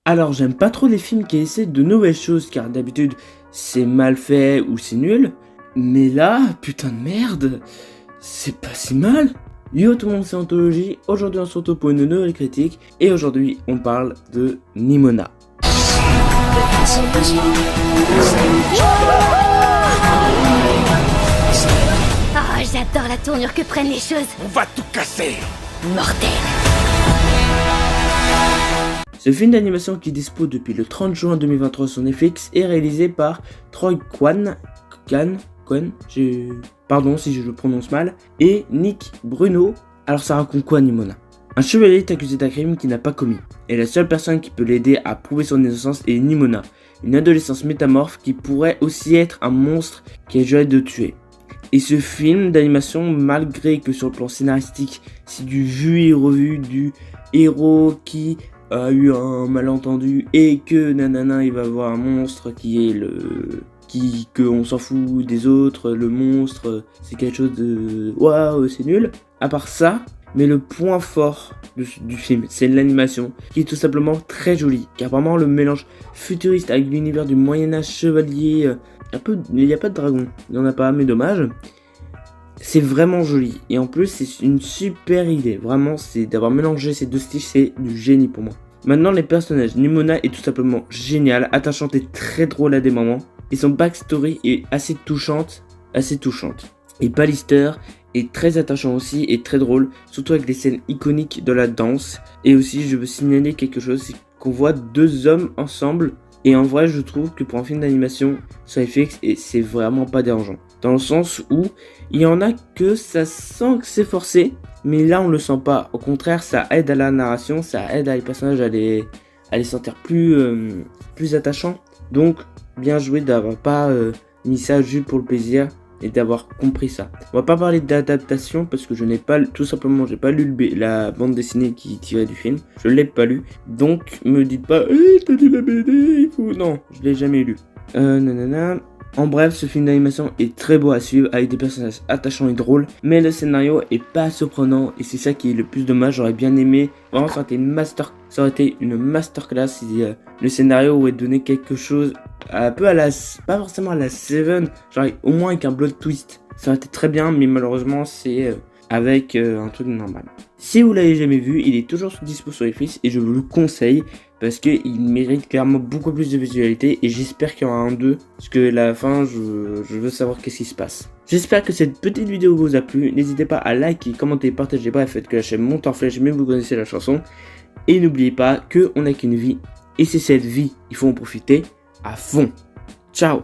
Alors j'aime pas trop les films qui essaient de nouvelles choses car d'habitude c'est mal fait ou c'est nul. Mais là, putain de merde, c'est pas si mal. Yo tout le monde, c'est Anthologie. Aujourd'hui on se retrouve pour une nouvelle critique et aujourd'hui on parle de Nimona. Oh, j'adore la tournure que prennent les choses. On va tout casser. Mortel. Ce film d'animation qui dispose depuis le 30 juin 2023 sur Netflix est réalisé par Troy pardon si je le prononce mal, et Nick Bruno. Alors ça raconte quoi Nimona? Un chevalier est accusé d'un crime qu'il n'a pas commis, et la seule personne qui peut l'aider à prouver son innocence est Nimona, une adolescente métamorphe qui pourrait aussi être un monstre qui est juré de tuer. Et ce film d'animation, malgré que sur le plan scénaristique, c'est du vu et revu du héros qui a eu un malentendu et que nanana il va voir un monstre qui est que on s'en fout des autres, le monstre c'est quelque chose de waouh c'est nul. À part ça, mais le point fort du film c'est l'animation qui est tout simplement très jolie, car vraiment le mélange futuriste avec l'univers du Moyen-Âge chevalier, il n'y a pas de dragon, il n'y en a pas, mais dommage. C'est vraiment joli et en plus c'est une super idée, vraiment c'est d'avoir mélangé ces deux styles, c'est du génie pour moi. Maintenant les personnages, Nimona est tout simplement géniale, attachante et très drôle à des moments, et son backstory est assez touchante. Et Pallister est très attachant aussi et très drôle, surtout avec des scènes iconiques de la danse. Et aussi je veux signaler quelque chose, c'est qu'on voit deux hommes ensemble. Et en vrai, je trouve que pour un film d'animation sur FX, c'est vraiment pas dérangeant. Dans le sens où il y en a que ça sent que c'est forcé, mais là on le sent pas. Au contraire, ça aide à la narration, ça aide à les personnages à les sentir plus attachants. Donc, bien joué d'avoir pas mis ça juste pour le plaisir et d'avoir compris ça. On va pas parler d'adaptation parce que j'ai pas lu la bande dessinée qui tirait du film. Je l'ai pas lu. Donc me dites pas t'as lu la BD, il faut. Non, je l'ai jamais lu. Nanana. En bref, ce film d'animation est très beau à suivre avec des personnages attachants et drôles, mais le scénario est pas surprenant et c'est ça qui est le plus dommage. J'aurais bien aimé, vraiment ça aurait été une masterclass si le scénario aurait donné quelque chose un peu à la, pas forcément à la Seven, genre au moins avec un plot twist. Ça aurait été très bien, mais malheureusement c'est avec un truc normal. Si vous l'avez jamais vu, il est toujours dispo sur Netflix et je vous le conseille parce qu'il mérite clairement beaucoup plus de visualité et j'espère qu'il y aura un 2 parce que à la fin je veux savoir qu'est-ce qui se passe. J'espère que cette petite vidéo vous a plu, n'hésitez pas à liker, commenter, partager, bref faites que la chaîne monte en flèche même vous connaissez la chanson. Et n'oubliez pas qu'on n'a qu'une vie et c'est cette vie, il faut en profiter à fond. Ciao.